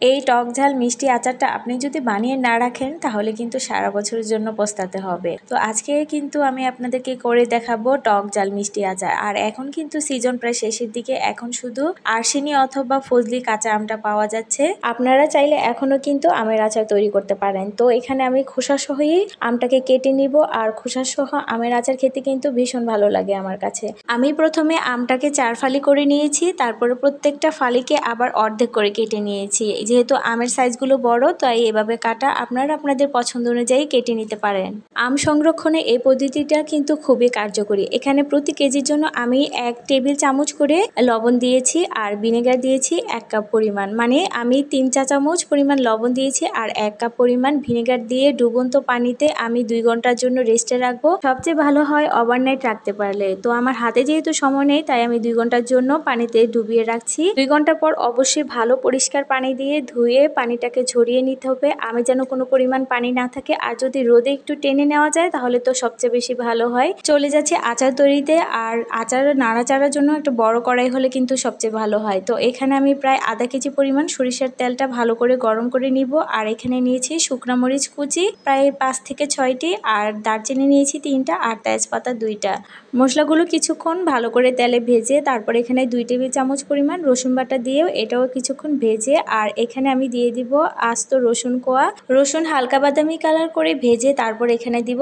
এই টক ঝাল মিষ্টি আচারটা আপনি যদি বানিয়ে না রাখেন তাহলে কিন্তু সারা বছরের জন্য পস্তাতে হবে। তো আজকে কিন্তু আমি আপনাদেরকে করে দেখাবো টক ঝাল মিষ্টি আচার। আর এখন কিন্তু সিজন প্রায় শেষের দিকে, এখন শুধু আরশিনি অথবা ফজলি কাঁচা আমটা পাওয়া যাচ্ছে। আপনারা চাইলে এখনো কিন্তু আমের আচার তৈরি করতে পারেন। তো এখানে আমি খোসা সহই আমটাকে কেটে নিব, আর খোসা সহ আমের আচার খেতে কিন্তু ভীষণ ভালো লাগে আমার কাছে। আমি প্রথমে আমটাকে 4 ফালি করে নিয়েছি, তারপরে প্রত্যেকটা ফালিকে আবার অর্ধেক করে কেটে নিয়েছি। যেহেতু আমের সাইজগুলো বড়, তাই এভাবে কাটা। আপনারা আপনাদের পছন্দ অনুযায়ী কেটে নিতে পারেন। আম সংরক্ষণে এই পদ্ধতিটা কিন্তু খুবই কার্যকরী। এখানে প্রতি কেজির জন্য আমি 1 টেবিল চামচ করে লবণ দিয়েছি আর ভিনেগার দিয়েছি 1 কাপ পরিমাণ, মানে আমি 3 চা চামচ পরিমাণ লবণ দিয়েছি আর 1 কাপ পরিমাণ ভিনেগার দিয়ে ডুবন্ত পানিতে আমি 2 ঘন্টার জন্য রেস্টে রাখবো। সবচেয়ে ভালো হয় ওভারনাইট রাখতে পারলে। তো আমার হাতে যেহেতু সময় নেই, তাই আমি 2 ঘন্টার জন্য পানিতে ডুবিয়ে রাখছি। 2 ঘন্টা পর অবশ্যই ভালো পরিষ্কার পানি দিয়ে ধুয়ে পানিটাকে ঝরিয়ে নিতে হবে। আমি যেন কোনো পরিমাণ পানি না থাকে, আর যদি রোদে একটু টেনে নেওয়া যায় তাহলে তো সবচেয়ে বেশি ভালো হয়। চলে যাচ্ছে আচার তৈরিতে। আর আচার নাড়াচাড়ার জন্য একটা বড় কড়াই হলে কিন্তু সবচেয়ে ভালো হয়। তো এখানে আমি প্রায় আধা কেজি পরিমাণ সরিষার তেলটা ভালো করে গরম করে নিব। আর এখানে নিয়েছি শুকনো মরিচ কুচি প্রায় 5 থেকে 6টি, আর দারচিনি নিয়েছি 3টা, আর তেজপাতা 2টা। মশলাগুলো কিছুক্ষণ ভালো করে তেলে ভেজে তারপর এখানে 2 টেবিল চামচ পরিমাণ রসুন বাটা দিয়েও এটাও কিছুক্ষণ ভেজে, আর এখানে আমি দিয়ে দিব আস্ত রসুন কোয়া। রসুন হালকা বাদামি কালার করে ভেজে তারপর এখানে দিব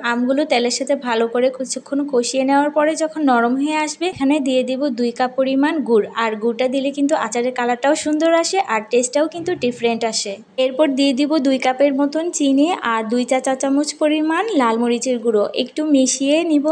আমগুলো তেলের সাথে ভালো করে কিছুক্ষণ কষিয়ে নেওয়ার পরে যখন নরম হয়ে আসবে, এখানে দিয়ে দিব 2 কাপ পরিমাণ গুড়। আর গুড়টা দিলে কিন্তু আচারের কালারটাও সুন্দর আসে আর টেস্টটাও কিন্তু ডিফারেন্ট আসে। এরপর দিয়ে দিব 2 কাপের মতন চিনি আর 2 চা চামচ পরিমাণ লাল মরিচের গুঁড়ো, একটু মিশিয়ে নিব।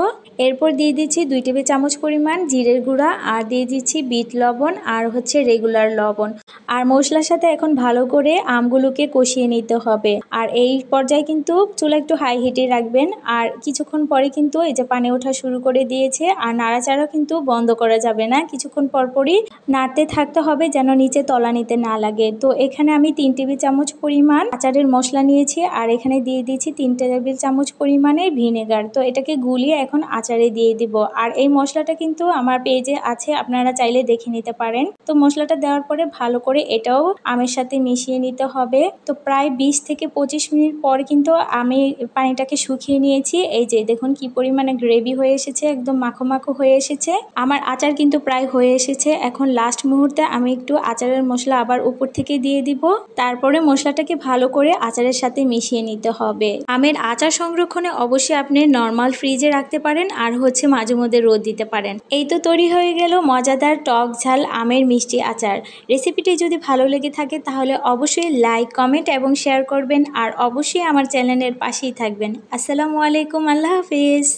এরপর দিয়ে দিচ্ছি 2 টেবিল চামচ পরিমাণ জিরের গুঁড়া, আর দিয়ে দিচ্ছি বিট লবণ আর রেগুলার লবণ। আর মশলার সাথে এখন ভালো করে আমগুলোকে কষিয়ে নিতে হবে। আর এই পর্যায়ে কিন্তু চুলা একটু হাই হিটে রাখবেন। আর কিছুক্ষণ পরে কিন্তু এই যে পানি ওঠা শুরু করে দিয়েছে, আর নাড়াচাড়া কিন্তু বন্ধ করা যাবে না, কিছুক্ষণ পরপরই নাড়তে থাকতে হবে যেন নিচে তলানিতে না লাগে। তো এখানে আমি 3 টেবিল চামচ পরিমাণ আচারের মশলা নিয়েছি, আর এখানে দিয়ে দিচ্ছি 3 টেবিল চামচ পরিমাণে ভিনেগার। তো এটাকে গুলিয়ে এখন আচারে দিয়ে দিব। আর এই মশলাটা কিন্তু আমার পেজে আছে, আপনারা চাইলে দেখে নিতে পারেন। তো মশলাটা দেওয়ার পরে ভালো করে এটাও আমের সাথে মিশিয়ে নিতে হবে। তো প্রায় 20 থেকে 25 মিনিট পর কিন্তু আমি পানিটাকে শুকিয়ে নিয়েছি। এই যে দেখুন কি পরিমাণে গ্রেভি হয়ে এসেছে, একদম মাখো মাখো হয়ে এসেছে। আমার আচার কিন্তু প্রায় হয়ে এসেছে। এখন লাস্ট মুহূর্তে আমি একটু আচারের মশলা আবার উপর থেকে দিয়ে দিব। তারপরে মশলাটাকে ভালো করে আচারের সাথে মিশিয়ে নিতে হবে। আমের আচার সংরক্ষণে অবশ্যই আপনি নর্মাল ফ্রিজে রাখতে পারেন, আর মাঝে মধ্যে রোদ দিতে পারেন। এই তো তৈরি হয়ে গেল মজাদার টক ঝাল আমের মিষ্টি আচার। রেসিপিটি যদি ভালো লেগে থাকে তাহলে অবশ্যই লাইক, কমেন্ট এবং শেয়ার করবেন, আর অবশ্যই আমার চ্যানেলের পাশেই থাকবেন। আসসালামু আলাইকুম, আল্লাহ হাফিজ।